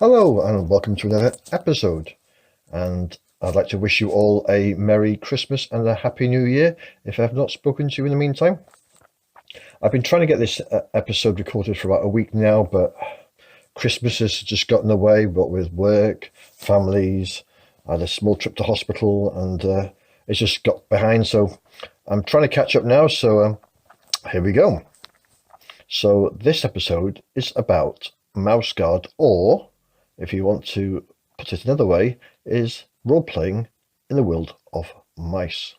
Hello and welcome to another episode, and I'd like to wish you all a Merry Christmas and a Happy New Year if I've not spoken to you in the meantime. I've been trying to get this episode recorded for about a week now, but Christmas has just got in the way, what with work, families. I had a small trip to hospital and it's just got behind, so I'm trying to catch up now, so here we go. So this episode is about Mouse Guard, or if you want to put it another way, is role-playing in the world of mice.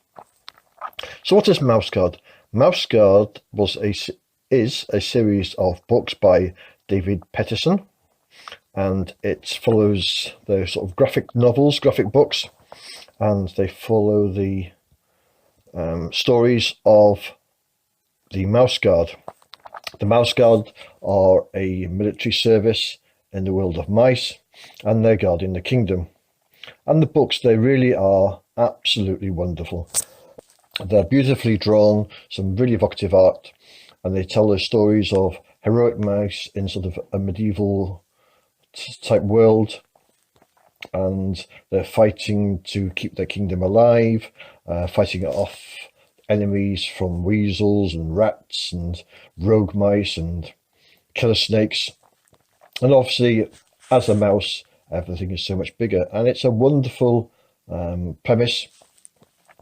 So what is Mouse Guard? Mouse Guard is a series of books by David Peterson, and it follows the sort of graphic novels, graphic books, and they follow the stories of the Mouse Guard. The Mouse Guard are a military service in the world of mice, and they're guarding the kingdom. And the books, they really are absolutely wonderful. They're beautifully drawn, some really evocative art, and they tell the stories of heroic mice in sort of a medieval type world, and they're fighting to keep their kingdom alive, fighting off enemies from weasels and rats and rogue mice and killer snakes. And obviously, as a mouse, everything is so much bigger, and it's a wonderful premise.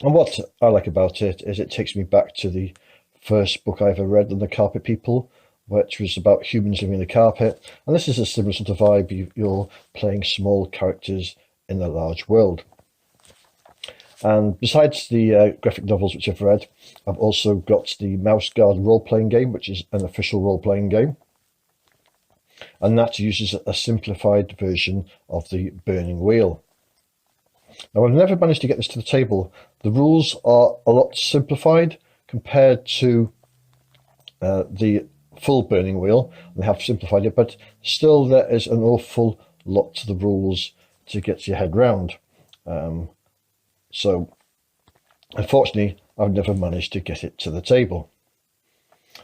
And what I like about it is it takes me back to the first book I ever read on the Carpet People, which was about humans living in the carpet. And this is a similar sort of vibe. You're playing small characters in a large world. And besides the graphic novels which I've read, I've also got the Mouse Guard role-playing game, which is an official role-playing game. And that uses a simplified version of the Burning Wheel. Now, I've never managed to get this to the table. The rules are a lot simplified compared to the full Burning Wheel. They have simplified it, but still there is an awful lot to the rules to get your head round. So, unfortunately, I've never managed to get it to the table.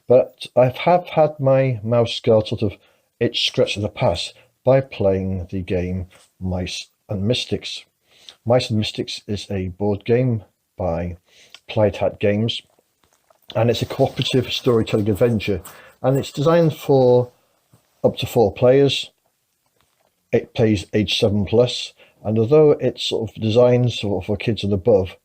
But I have had my Mouse Guard sort of itch scratched in the past by playing the game Mice and Mystics. Mice and Mystics is a board game by Plaid Hat Games, and it's a cooperative storytelling adventure, and it's designed for up to 4 players. It plays age 7+, and although it's sort of designed for kids and above,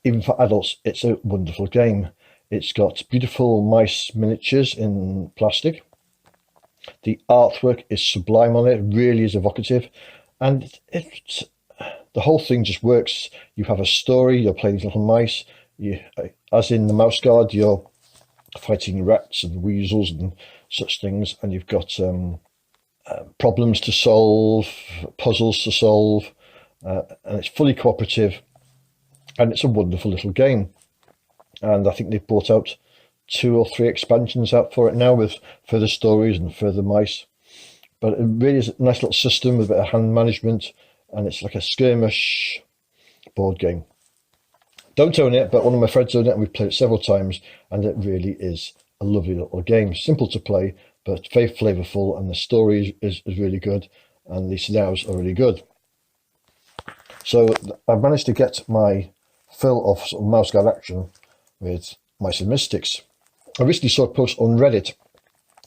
even for adults, it's a wonderful game. It's got beautiful mice miniatures in plastic. The artwork is sublime on it, really is evocative, and the whole thing just works. You have a story, you're playing little mice, as in the Mouse Guard, you're fighting rats and weasels and such things, and you've got problems to solve, puzzles to solve, and it's fully cooperative, and it's a wonderful little game. And I think they've brought out 2 or 3 expansions out for it now with further stories and further mice. But it really is a nice little system with a bit of hand management, and it's like a skirmish board game. Don't own it, but one of my friends owned it, and we've played it several times, and it really is a lovely little game. Simple to play, but very flavourful, and the story is really good, and the scenarios are really good. So I've managed to get my fill of sort of Mouse Guard action with Mice and Mystics. I recently saw a post on Reddit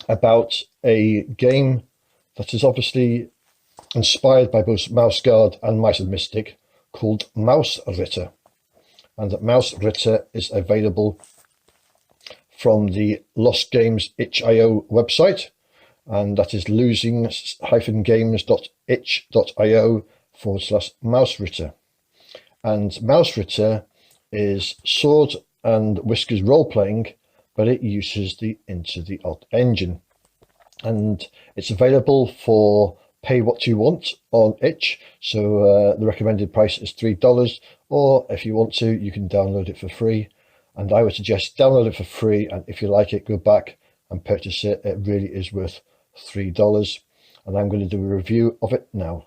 about a game that is obviously inspired by both Mouse Guard and Mice and Mystic, called MausRitter. And that MausRitter is available from the Lost Games itch.io website, and that is losing-games.itch.io/MausRitter. And MausRitter is sword and whiskers role-playing, but it uses the Into the Odd engine. And it's available for pay what you want on itch, so the recommended price is $3, or if you want to, you can download it for free. And I would suggest download it for free, and if you like it, go back and purchase it. It really is worth $3, and I'm going to do a review of it now.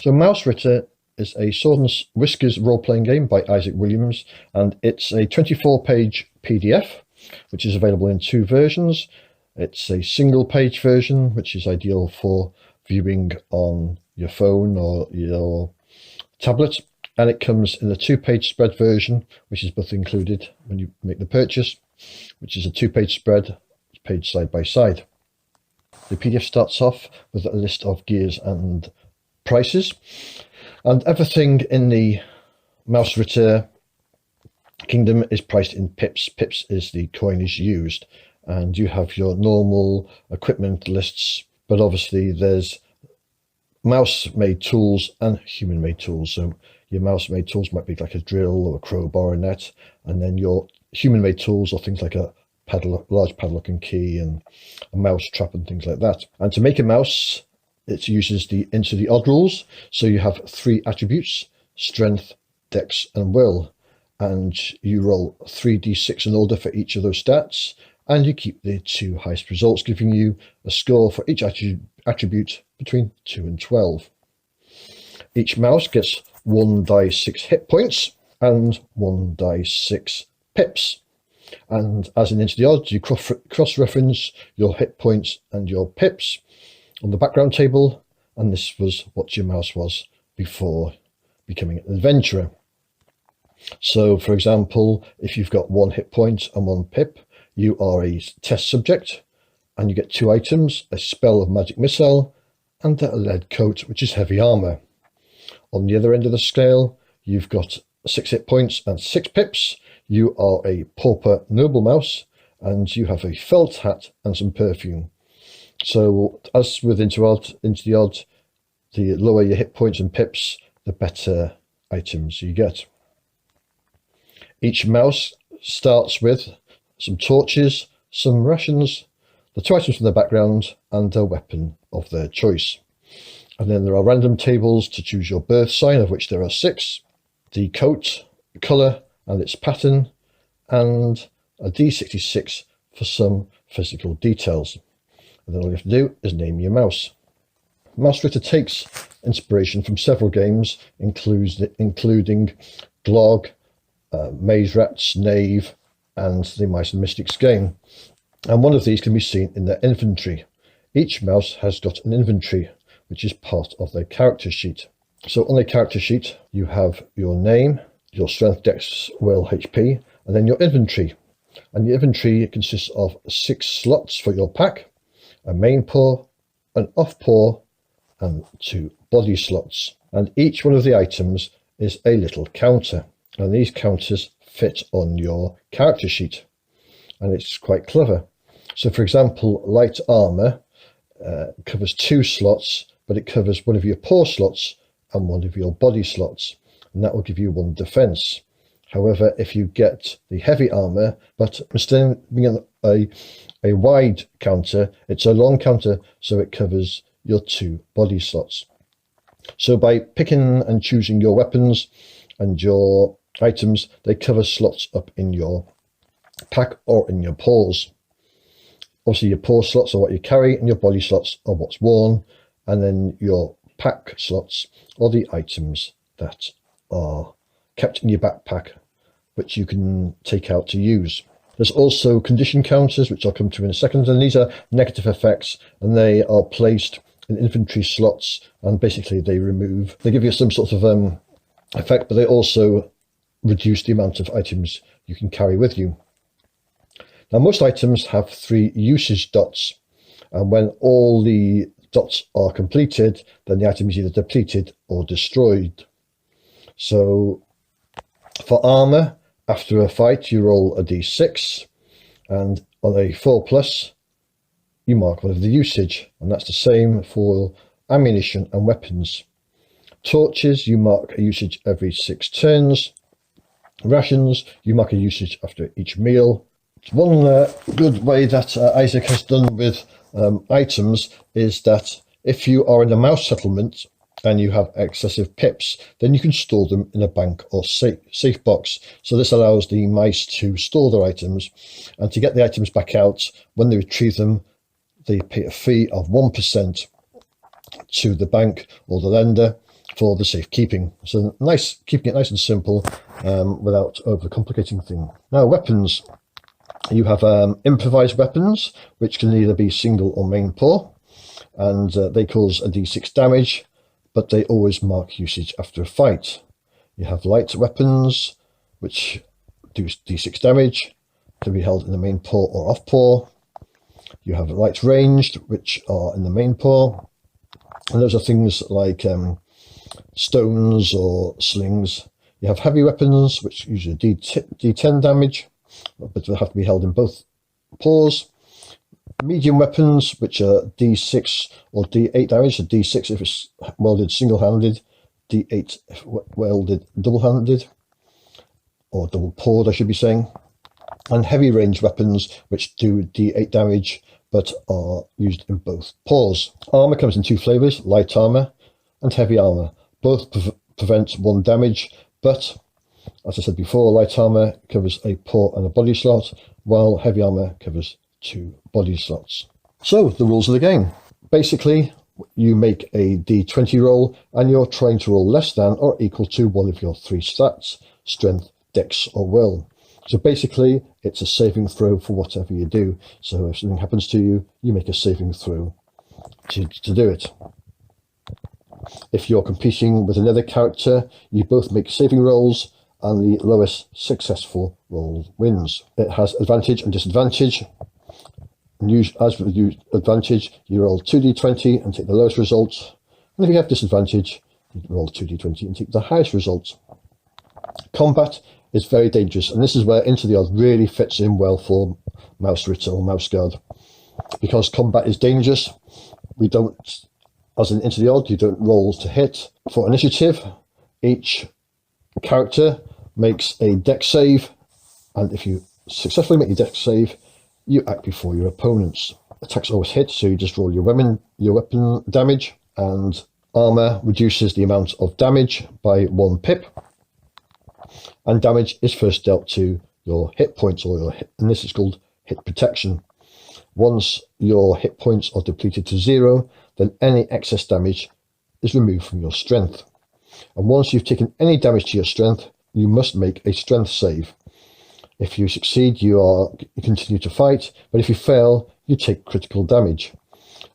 So MausRitter is a sword and whiskers role-playing game by Isaac Williams, and it's a 24-page PDF, which is available in 2 versions. It's a single page version, which is ideal for viewing on your phone or your tablet. And it comes in a 2-page spread version, which is both included when you make the purchase, which is a 2-page spread, page side by side. The PDF starts off with a list of gears and prices, and everything in the MausRitter kingdom is priced in pips. Pips is the coinage used, and you have your normal equipment lists, but obviously there's mouse-made tools and human-made tools. So your mouse-made tools might be like a drill or a crowbar or a net, and then your human-made tools are things like a large padlock and key and a mouse trap and things like that. And to make a mouse, it uses the into the odd rules. So you have 3 attributes: strength, dex and will, and you roll 3d6 in order for each of those stats, and you keep the 2 highest results, giving you a score for each attribute between 2 and 12. Each mouse gets 1 die 6 hit points and 1 die 6 pips. And as in Into the Odds, you cross-reference your hit points and your pips on the background table, and this was what your mouse was before becoming an adventurer. So, for example, if you've got 1 hit point and 1 pip, you are a test subject, and you get 2 items: a spell of magic missile and a lead coat, which is heavy armor. On the other end of the scale, you've got 6 hit points and 6 pips. You are a pauper noble mouse, and you have a felt hat and some perfume. So, as with Into the Odds, the lower your hit points and pips, the better items you get. Each mouse starts with some torches, some rations, the 2 items from the background, and a weapon of their choice. And then there are random tables to choose your birth sign, of which there are 6, the coat, the colour and its pattern, and a D66 for some physical details. And then all you have to do is name your mouse. MausRitter takes inspiration from several games, including Glog, Maze Rats, Knave, and the Mice and Mystics game. And one of these can be seen in their inventory. Each mouse has got an inventory, which is part of their character sheet. So on the character sheet, you have your name, your strength, dex, will, HP, and then your inventory. And the inventory consists of 6 slots for your pack, a main paw, an off paw, and 2 body slots. And each one of the items is a little counter, and these counters fit on your character sheet, and it's quite clever. So, for example, light armor covers 2 slots, but it covers one of your paw slots and one of your body slots, and that will give you 1 defense. However, if you get the heavy armor, but instead of being a wide counter, it's a long counter, so it covers your 2 body slots. So by picking and choosing your weapons and your items, they cover slots up in your pack or in your paws. Obviously your paw slots are what you carry, and your body slots are what's worn, and then your pack slots are the items that are kept in your backpack, which you can take out to use. There's also condition counters, which I'll come to in a second, and these are negative effects, and they are placed in inventory slots, and basically they give you some sort of effect, but they also reduce the amount of items you can carry with you. Now, most items have 3 usage dots, and when all the dots are completed, then the item is either depleted or destroyed. So for armor, after a fight, you roll a d6, and on a 4+, you mark one of the usage, and that's the same for ammunition and weapons. Torches, you mark a usage every 6 turns. Rations, you mark a usage after each meal. One good way that Isaac has done with items is that if you are in a mouse settlement and you have excessive pips, then you can store them in a bank or safe box. So this allows the mice to store their items, and to get the items back out, when they retrieve them, they pay a fee of 1% to the bank or the lender for the safekeeping. So keeping it nice and simple without overcomplicating things. Now, weapons. You have improvised weapons, which can either be single or main paw, and they cause a d6 damage, but they always mark usage after a fight. You have light weapons, which do d6 damage, to be held in the main paw or off paw. You have light ranged, which are in the main paw, and those are things like stones or slings. You have heavy weapons, which usually d10 damage, but they have to be held in both paws. Medium weapons, which are d6 or d8 damage, so d6 if it's wielded single-handed, d8 if wielded double-handed, or double-pawed, I should be saying. And heavy range weapons, which do d8 damage, but are used in both paws. Armour comes in two flavours, light armour and heavy armour. Both prevent one damage, but as I said before, light armour covers a paw and a body slot, while heavy armour covers 2 body slots. So, the rules of the game. Basically, you make a d20 roll, and you're trying to roll less than or equal to one of your 3 stats: strength, dex, or will. So basically, it's a saving throw for whatever you do. So if something happens to you, you make a saving throw to do it. If you're competing with another character, you both make saving rolls, and the lowest successful roll wins. It has advantage and disadvantage. As with advantage, you roll 2d20 and take the lowest result. And if you have disadvantage, you roll 2d20 and take the highest result. Combat is very dangerous, and this is where Into the Odd really fits in well for MausRitter or Mouse Guard. Because combat is dangerous, we don't, as in Into the Odd, you don't roll to hit. For initiative, each character makes a dex save, and if you successfully make your dex save, you act before your opponents. Attacks always hit, so you just roll your weapon damage, and armor reduces the amount of damage by 1 pip. And damage is first dealt to your hit points, or your hit, and this is called hit protection. Once your hit points are depleted to 0, then any excess damage is removed from your strength. And once you've taken any damage to your strength, you must make a strength save. If you succeed, you continue to fight, but if you fail, you take critical damage.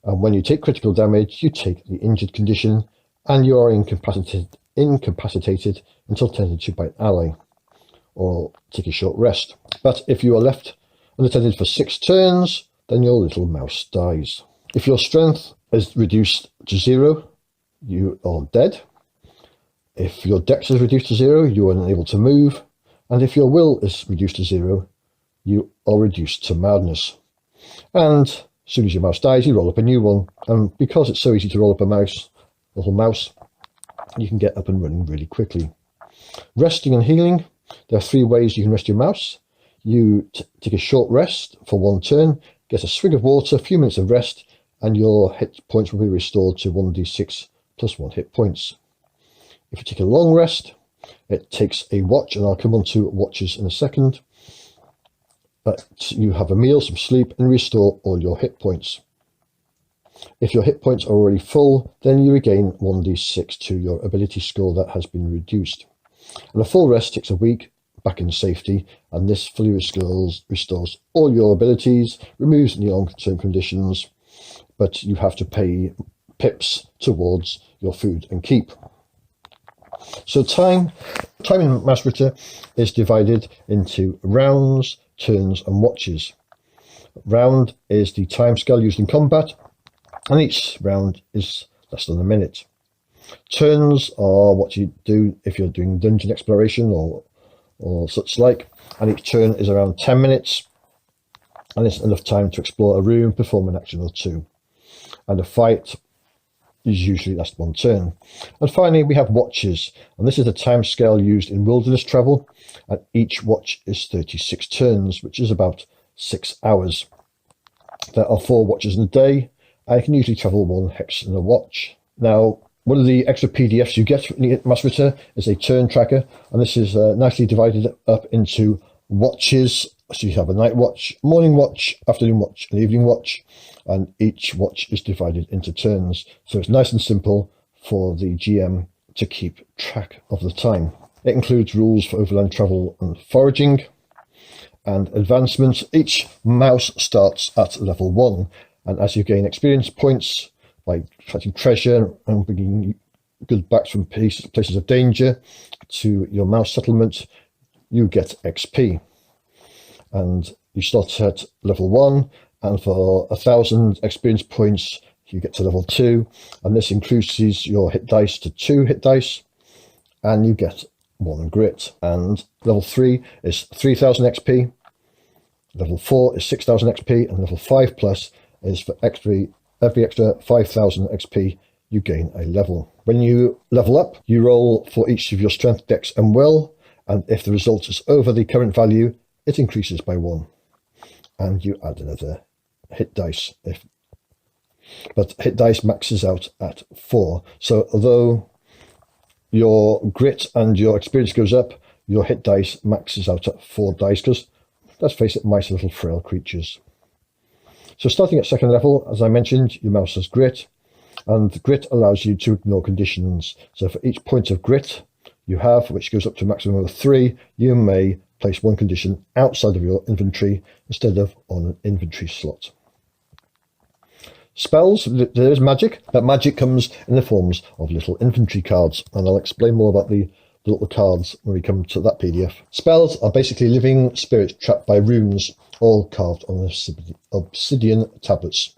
And when you take critical damage, you take the injured condition, and you are incapacitated until tended to by an ally, or take a short rest. But if you are left unattended for 6 turns, then your little mouse dies. If your strength is reduced to 0, you are dead. If your dex is reduced to 0, you are unable to move. And if your will is reduced to 0, you are reduced to madness. And as soon as your mouse dies, you roll up a new one. And because it's so easy to roll up a little mouse, you can get up and running really quickly. Resting and healing. There are 3 ways you can rest your mouse. You take a short rest for 1 turn, get a swig of water, a few minutes of rest, and your hit points will be restored to 1d6 plus 1 hit points. If you take a long rest, it takes a watch, and I'll come on to watches in a second. But you have a meal, some sleep, and restore all your hit points. If your hit points are already full, then you regain 1d6 to your ability score that has been reduced. And a full rest takes a week, back in safety, and this fully restores all your abilities, removes any long-term conditions, but you have to pay pips towards your food and keep. So time in MausRitter is divided into rounds, turns, and watches. Round is the time scale used in combat, and each round is less than a minute. Turns are what you do if you're doing dungeon exploration or such like, and each turn is around 10 minutes, and it's enough time to explore a room, perform an action or 2. And a fight is usually lasts 1 turn. And finally, we have watches, and this is the time scale used in wilderness travel, and each watch is 36 turns, which is about 6 hours. There are 4 watches in a day, and you can usually travel 1 hex in a watch. Now, one of the extra PDFs you get from MausRitter is a turn tracker, and this is nicely divided up into watches. So you have a night watch, morning watch, afternoon watch, and evening watch, and each watch is divided into turns. So it's nice and simple for the GM to keep track of the time. It includes rules for overland travel and foraging, and advancement. Each mouse starts at level 1, and as you gain experience points by collecting treasure and bringing goods back from places of danger to your mouse settlement, you get XP. And you start at level 1, and for 1,000 experience points you get to level 2, and this increases your hit dice to 2 hit dice, and you get 1 grit. And level 3 is 3,000 XP, level 4 is 6,000 XP, and level 5 plus is for every extra 5,000 XP you gain a level. When you level up, you roll for each of your strength, dex and will, and if the result is over the current value, it increases by 1, and you add another hit dice. But hit dice maxes out at 4, so although your grit and your experience goes up, your hit dice maxes out at 4 dice, because let's face it, mice are little frail creatures. So starting at second level, as I mentioned, your mouse has grit, and grit allows you to ignore conditions. So for each point of grit you have, which goes up to a maximum of 3, you may place 1 condition outside of your inventory instead of on an inventory slot. Spells, there is magic, but magic comes in the forms of little inventory cards, and I'll explain more about the little cards when we come to that PDF. Spells are basically living spirits trapped by runes, all carved on obsidian tablets,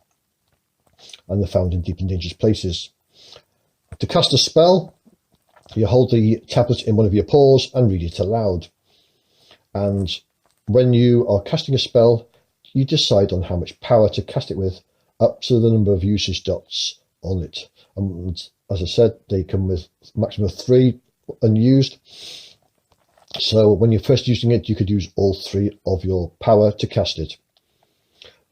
and they're found in deep and dangerous places. To cast a spell, you hold the tablet in one of your paws and read it aloud. And when you are casting a spell, you decide on how much power to cast it with, up to the number of usage dots on it. And as I said, they come with a maximum of 3 unused. So when you're first using it, you could use all 3 of your power to cast it.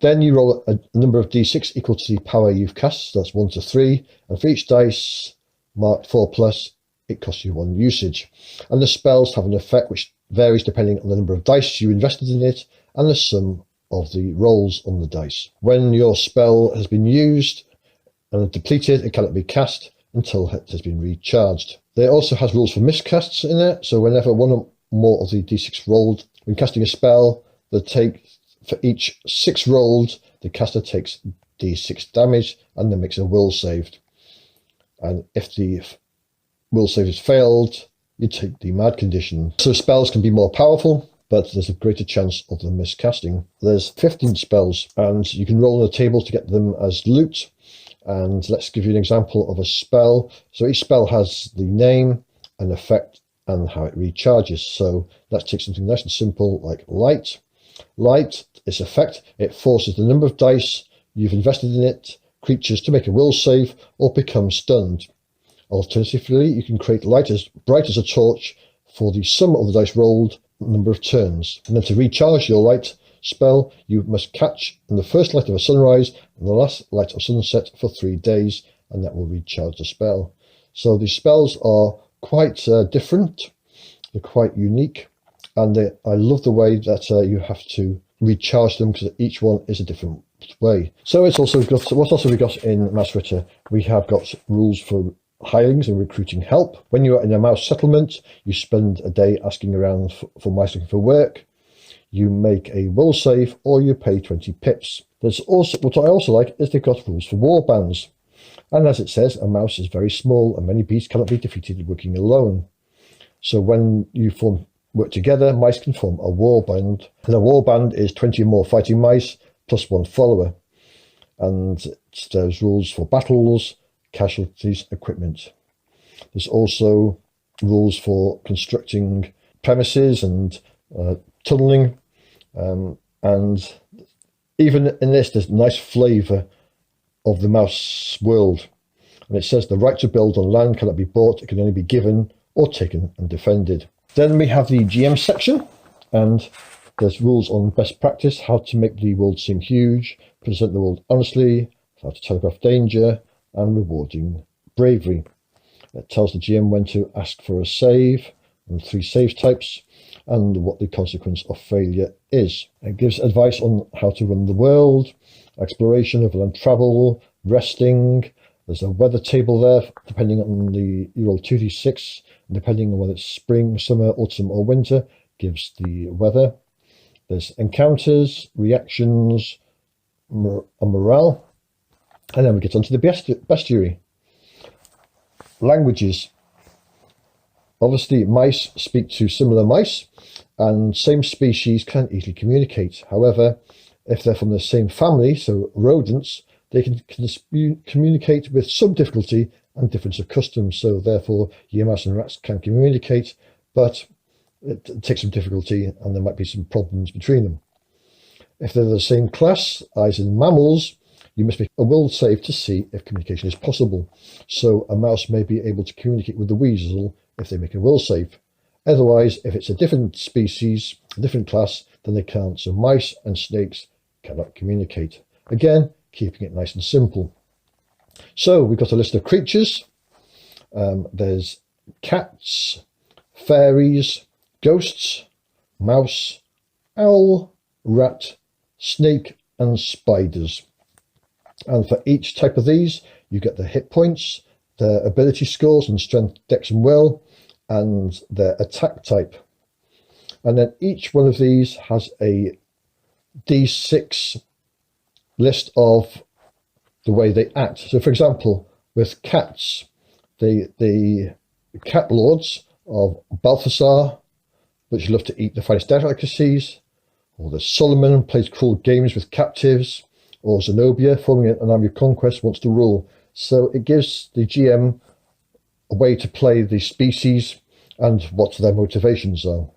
Then you roll a number of d6 equal to the power you've cast, so that's 1 to 3, and for each dice marked 4 plus, it costs you 1 usage. And the spells have an effect which varies depending on the number of dice you invested in it and the sum of the rolls on the dice. When your spell has been used and depleted, it cannot be cast until it has been recharged. There also has rules for miscasts in it, so whenever 1 or more of the d6 rolled when casting a spell, for each 6 rolled, the caster takes d6 damage and then makes a will save. And if the will save is failed, you take the mad condition. So spells can be more powerful, but there's a greater chance of them miscasting. There's 15 spells, and you can roll on a table to get them as loot. And let's give you an example of a spell. So each spell has the name, an effect, and how it recharges. So let's take something nice and simple like light. Light, its effect, it forces the number of dice you've invested in it, creatures, to make a will save or become stunned. Alternatively, you can create light as bright as a torch for the sum of the dice rolled number of turns. And then to recharge your light spell, you must catch in the first light of a sunrise and the last light of sunset for 3 days, and that will recharge the spell. So the spells are quite different, they're quite unique, and I love the way that you have to recharge them, because each one is a different way. So it's also got, what else have we got in MausRitter? We have got rules for hirings and recruiting help. When you're in a mouse settlement, you spend a day asking around for mice looking for work. You make a will save, or you pay 20 pips. There's also, what I also like is they've got rules for war bands. And as it says, a mouse is very small and many beasts cannot be defeated working alone. So when you work together, mice can form a war band. And a war band is 20 or more fighting mice plus 1 follower. And there's rules for battles, casualties, equipment. There's also rules for constructing premises and tunneling, and even in this there's nice flavour of the mouse world. And it says the right to build on land cannot be bought, it can only be given or taken and defended. Then we have the GM section, and there's rules on best practice, how to make the world seem huge, present the world honestly, how to telegraph danger, and rewarding bravery. It tells the GM when to ask for a save, and 3 save types, and what the consequence of failure is. It gives advice on how to run the world, exploration, overland travel, resting. There's a weather table there, depending on you roll 2d6, and depending on whether it's spring, summer, autumn or winter, gives the weather. There's encounters, reactions, and morale. And then we get onto the bestiary. Languages. Obviously, mice speak to similar mice, and same species can easily communicate. However, if they're from the same family, so rodents, they can communicate with some difficulty and difference of customs. So therefore, your mouse and rats can communicate, but it takes some difficulty and there might be some problems between them. If they're the same class, as in mammals, you must make a will save to see if communication is possible. So a mouse may be able to communicate with the weasel if they make a will save. Otherwise, if it's a different species, a different class, then they can't. So mice and snakes cannot communicate. Again, keeping it nice and simple. So we've got a list of creatures. There's cats, fairies, ghosts, mouse, owl, rat, snake, and spiders. And for each type of these, you get the hit points, their ability scores and strength, dex, and will, and their attack type. And then each one of these has a D6 list of the way they act. So for example, with cats, the cat lords of Balthasar, which love to eat the finest delicacies, or the Solomon plays cruel games with captives, or Zenobia, forming an army of conquest, wants to rule. So it gives the GM a way to play the species and what their motivations are.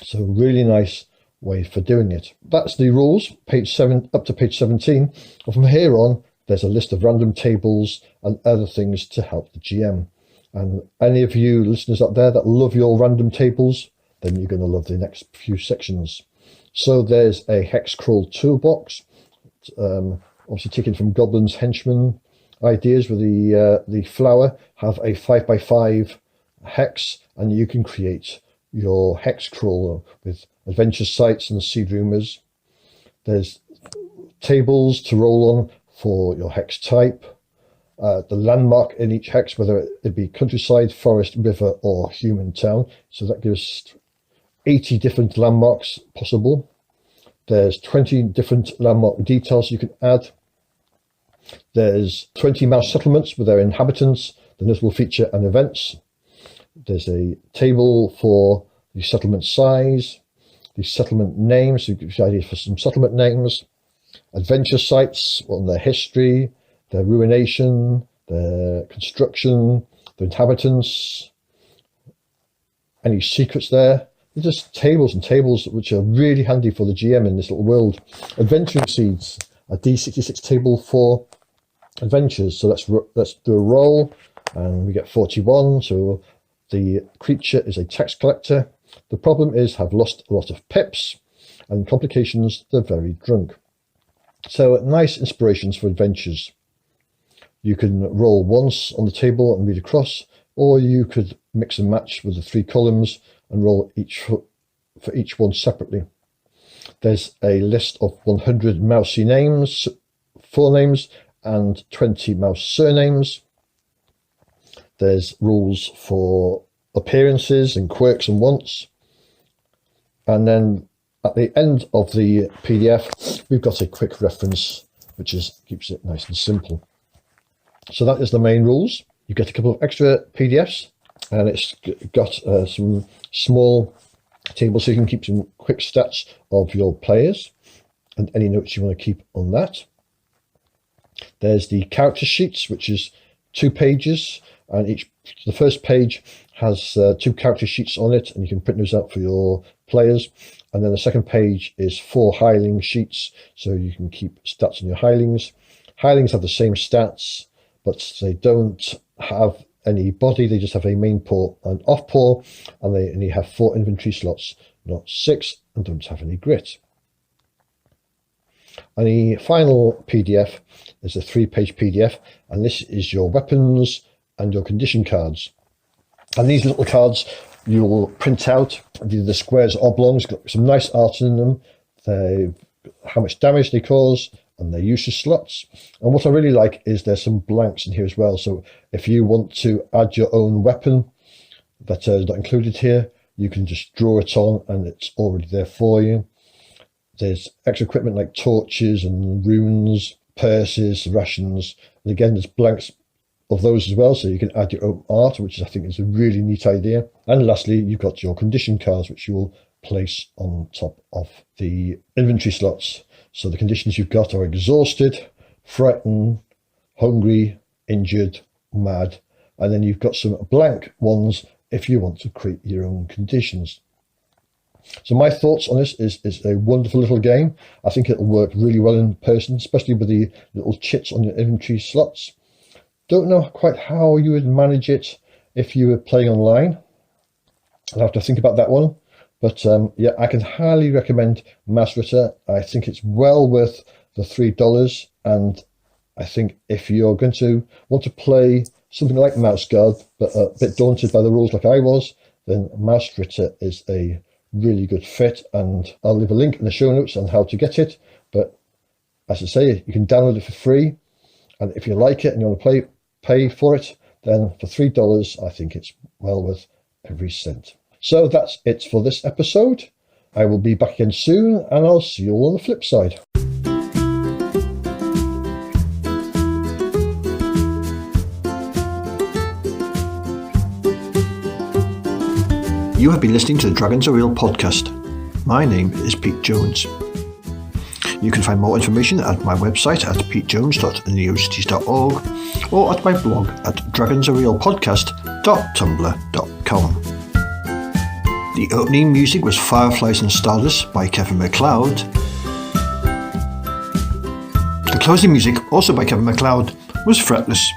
So really nice way for doing it. That's the rules, page 7 up to page 17. And from here on, there's a list of random tables and other things to help the GM. And any of you listeners out there that love your random tables, then you're going to love the next few sections. So there's a hex crawl toolbox, obviously taken from Goblin's Henchman ideas, with the flower have a 5x5 hex, and you can create your hex crawler with adventure sites and seed rumors. There's tables to roll on for your hex type, the landmark in each hex, whether it be countryside, forest, river, or human town. So that gives 80 different landmarks possible. There's 20 different landmark details you can add. There's 20 mouse settlements with their inhabitants, the notable feature and events. There's a table for the settlement size, the settlement names, so you give you ideas for some settlement names, adventure sites on their history, their ruination, their construction, their inhabitants, any secrets there. They're just tables and tables which are really handy for the GM in this little world. Adventuring seeds, a D66 table for adventures. So let's do a roll, and we get 41. So the creature is a tax collector. The problem is have lost a lot of pips, and complications, they're very drunk. So nice inspirations for adventures. You can roll once on the table and read across, or you could mix and match with the 3 columns and roll for each one separately. There's a list of 100 mousey names, forenames, and 20 mouse surnames. There's rules for appearances and quirks and wants. And then at the end of the PDF, we've got a quick reference, which keeps it nice and simple. So that is the main rules. You get a couple of extra PDFs, and it's got some small tables so you can keep some quick stats of your players and any notes you want to keep on that. There's the character sheets, which is 2 pages, and the first page has 2 character sheets on it, and you can print those out for your players. And then the second page is 4 hireling sheets, so you can keep stats on your hirelings. Hirelings have the same stats, but they don't have any body. They just have a main paw and off paw, and they only have 4 inventory slots, not 6, and don't have any grit. And the final PDF is a 3-page PDF, and this is your weapons and your condition cards. And these little cards you'll print out, the squares, oblongs, got some nice art in them, how much damage they cause, and their usage slots. And what I really like is there's some blanks in here as well. So if you want to add your own weapon that is not included here, you can just draw it on and it's already there for you. There's extra equipment like torches and runes, purses, rations, and again there's blanks of those as well, so you can add your own art, which I think is a really neat idea. And lastly, you've got your condition cards, which you will place on top of the inventory slots. So the conditions you've got are exhausted, frightened, hungry, injured, mad, and then you've got some blank ones if you want to create your own conditions. So my thoughts on this is it's a wonderful little game. I think it'll work really well in person, especially with the little chits on your inventory slots. Don't know quite how you would manage it if you were playing online. I'll have to think about that one. But yeah, I can highly recommend MausRitter. I think it's well worth the $3. And I think if you're going to want to play something like Mouse Guard, but a bit daunted by the rules like I was, then MausRitter is a really good fit. And I'll leave a link in the show notes on how to get it. But as I say, you can download it for free. And if you like it and you want to pay for it, then for $3, I think it's well worth every cent. So that's it for this episode. I will be back again soon, and I'll see you all on the flip side. You have been listening to the Dragons Are Real podcast. My name is Pete Jones. You can find more information at my website at petejones.neocities.org or at my blog at dragonsarealpodcast.tumblr.com. The opening music was Fireflies and Stardust by Kevin MacLeod. The closing music, also by Kevin MacLeod, was Fretless